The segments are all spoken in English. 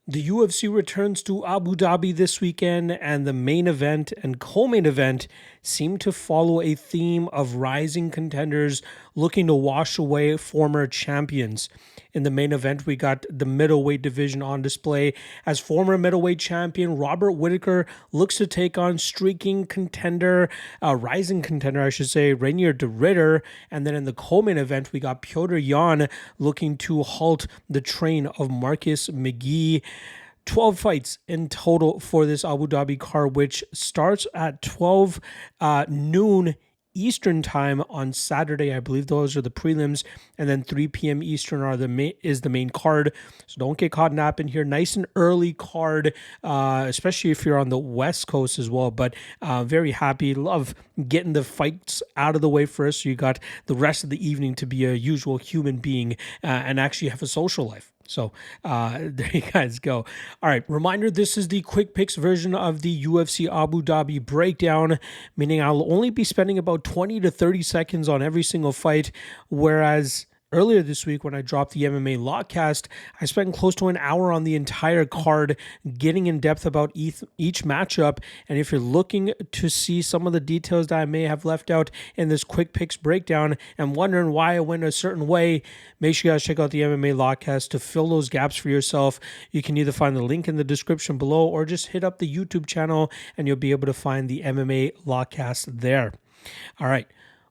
The UFC returns to Abu Dhabi this weekend, and the main event and co-main event seem to follow a theme of rising contenders looking to wash away former champions. In the main event, we got the middleweight division on display as former middleweight champion Robert Whittaker looks to take on streaking contender, rising contender, I should say, Rainier de Ritter. And then in the co-main event, we got Petr Yan looking to halt the train of Marcus McGhee. 12 fights in total for this Abu Dhabi card, which starts at 12 noon Eastern time on Saturday. I believe those are the prelims, and then 3 p.m. Eastern is the main card. So don't get caught napping here. Nice and early card, especially if you're on the West Coast as well. But very happy. Love getting the fights out of the way first, so you got the rest of the evening to be a usual human being and actually have a social life. So there you guys go. All right, reminder, this is the quick picks version of the UFC Abu Dhabi breakdown, meaning I'll only be spending about 20 to 30 seconds on every single fight, whereas earlier this week when I dropped the MMA Lockcast, I spent close to an hour on the entire card getting in depth about each matchup. And if you're looking to see some of the details that I may have left out in this quick picks breakdown and wondering why I went a certain way, make sure you guys check out the MMA Lockcast to fill those gaps for yourself. You can either find the link in the description below or just hit up the YouTube channel and you'll be able to find the MMA Lockcast there. All right.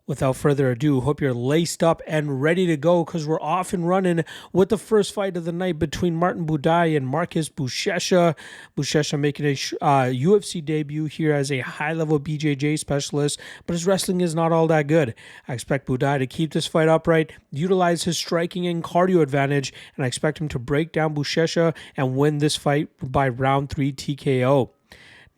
Without further ado, hope you're laced up and ready to go because we're off and running with the first fight of the night between Martin Buday and Marcus Buchecha. Buchecha making a UFC debut here as a high-level BJJ specialist, but his wrestling is not all that good. I expect Buday to keep this fight upright, utilize his striking and cardio advantage, and I expect him to break down Buchecha and win this fight by round 3 TKO.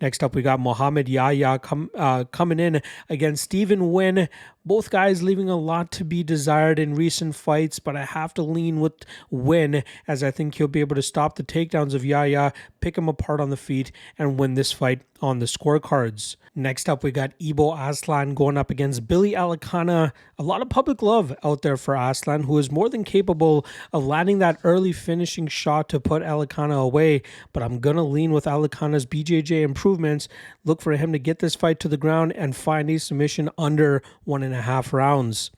Next up, we got Muhammad Yahya coming in against Stephen Nguyen. Both guys leaving a lot to be desired in recent fights, but I have to lean with Nguyen as I think he'll be able to stop the takedowns of Yahya, pick him apart on the feet, and win this fight on the scorecards. Next up, we got Aslan going up against Billy Elekana. A lot of public love out there for Aslan, who is more than capable of landing that early finishing shot to put Elekana away, but I'm going to lean with Elekana's BJJ improvements, look for him to get this fight to the ground and find a submission under 1.5 rounds.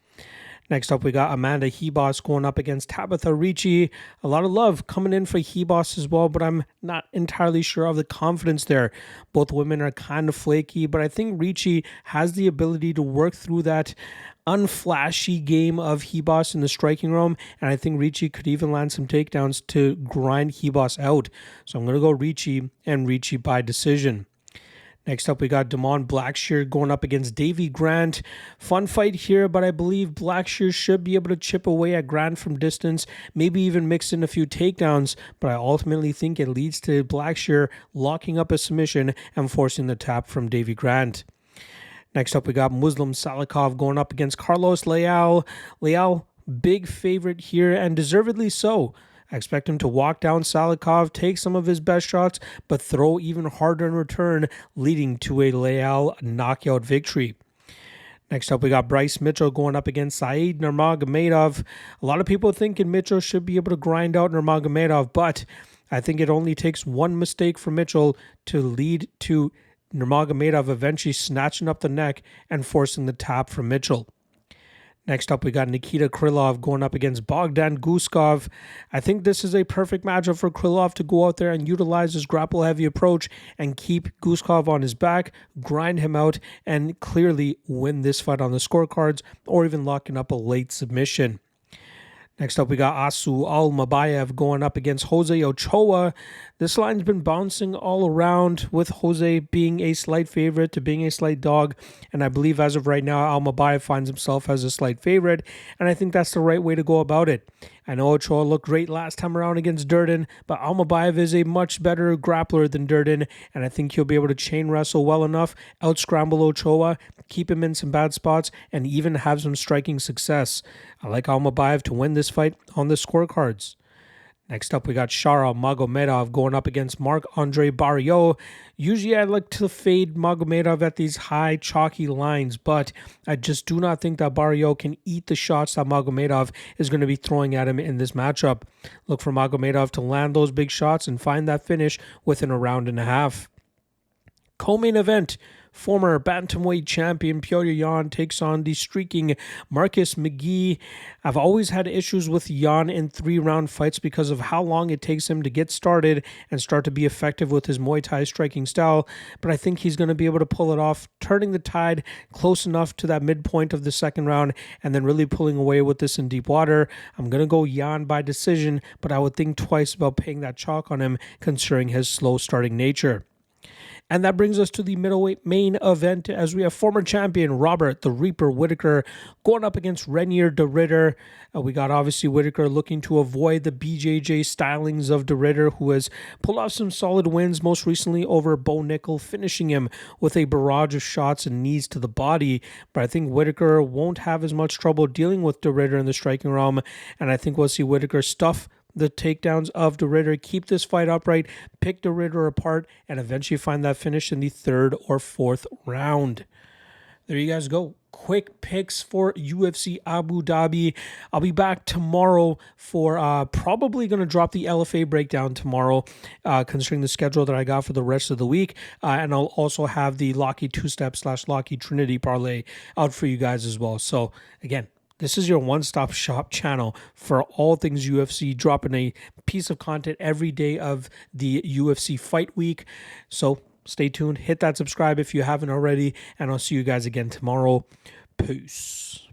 Next up, we got Amanda Ribas going up against Tabitha Ricci. A lot of love coming in for Ribas as well, but I'm not entirely sure of the confidence there. Both women are kind of flaky, but I think Ricci has the ability to work through that unflashy game of Ribas in the striking room, and I think Ricci could even land some takedowns to grind Ribas out. So I'm going to go Ricci and Ricci by decision. Next up, we got Blackshear going up against Davy Grant. Fun fight here, but I believe Blackshear should be able to chip away at Grant from distance, maybe even mix in a few takedowns, but I ultimately think it leads to Blackshear locking up a submission and forcing the tap from Davy Grant. Next up, we got Muslim Salikhov going up against Carlos Leal. Leal, big favorite here, and deservedly so. I expect him to walk down Salikhov, take some of his best shots, but throw even harder in return, leading to a Leal knockout victory. Next up, we got Bryce Mitchell going up against Saeed Nurmagomedov. A lot of people thinking Mitchell should be able to grind out Nurmagomedov, but I think it only takes one mistake for Mitchell to lead to Nurmagomedov eventually snatching up the neck and forcing the tap from Mitchell. Next up, we got Nikita Krylov going up against Bogdan Guskov. I think this is a perfect matchup for Krylov to go out there and utilize his grapple-heavy approach and keep Guskov on his back, grind him out, and clearly win this fight on the scorecards or even locking up a late submission. Next up, we got Almabayev going up against Jose Ochoa. This line's been bouncing all around with Jose being a slight favorite to being a slight dog. And I believe as of right now, Almabayev finds himself as a slight favorite. And I think that's the right way to go about it. I know Ochoa looked great last time around against Durden, but Almabayev is a much better grappler than Durden. And I think he'll be able to chain wrestle well enough, out-scramble Ochoa, keep him in some bad spots, and even have some striking success. I like Almabayev to win this fight on the scorecards. Next up, we got Magomedov going up against Marc-Andre Barriault. Usually, I like to fade Magomedov at these high, chalky lines, but I just do not think that Barriault can eat the shots that Magomedov is going to be throwing at him in this matchup. Look for Magomedov to land those big shots and find that finish within a round and a half. Co-main event. Former bantamweight champion Petr Yan takes on the streaking Marcus McGhee. I've always had issues with Yan in 3-round fights because of how long it takes him to get started and start to be effective with his Muay Thai striking style, but I think he's going to be able to pull it off, turning the tide close enough to that midpoint of the second round and then really pulling away with this in deep water. I'm going to go Yan by decision, but I would think twice about paying that chalk on him considering his slow starting nature. And that brings us to the middleweight main event as we have former champion Robert the Reaper Whittaker going up against Reinier de Ridder. We got obviously Whittaker looking to avoid the BJJ stylings of de Ridder, who has pulled off some solid wins, most recently over Bo Nickel, finishing him with a barrage of shots and knees to the body. But I think Whittaker won't have as much trouble dealing with de Ridder in the striking realm, and I think we'll see Whittaker stuff the takedowns of de Ridder, keep this fight upright, pick de Ridder apart, and eventually find that finish in the 3rd or 4th round. There you guys go. Quick picks for UFC Abu Dhabi. I'll be back tomorrow for probably going to drop the LFA breakdown tomorrow, considering the schedule that I got for the rest of the week. And I'll also have the Locky 2-step / Locky Trinity parlay out for you guys as well. So again, this is your one-stop shop channel for all things UFC, dropping a piece of content every day of the UFC fight week. So stay tuned, hit that subscribe if you haven't already, and I'll see you guys again tomorrow. Peace.